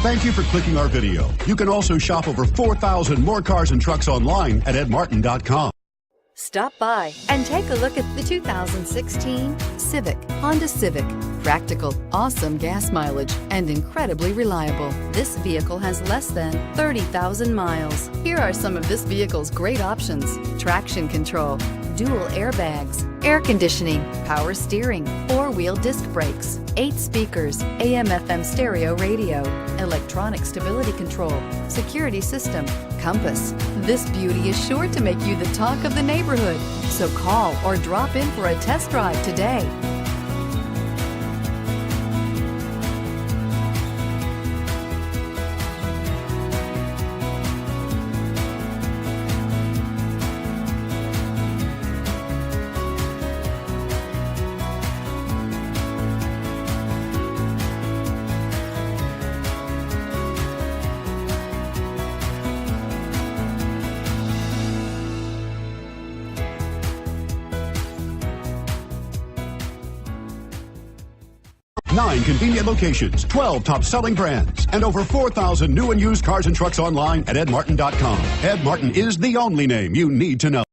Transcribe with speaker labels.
Speaker 1: Thank you for clicking our video. You can also shop over 4,000 more cars and trucks online at edmartin.com.
Speaker 2: Stop by and take a look at the 2016 Civic, Honda Civic. Practical, awesome gas mileage, and incredibly reliable. This vehicle has less than 30,000 miles. Here are some of this vehicle's great options: traction control, dual airbags, air conditioning, power steering, four-wheel disc brakes, 8 speakers, AM/FM stereo radio, electronic stability control, security system, compass. This beauty is sure to make you the talk of the neighborhood. So call or drop in for a test drive today.
Speaker 1: Nine convenient locations, 12 top-selling brands, and over 4,000 new and used cars and trucks online at edmartin.com. Ed Martin is the only name you need to know.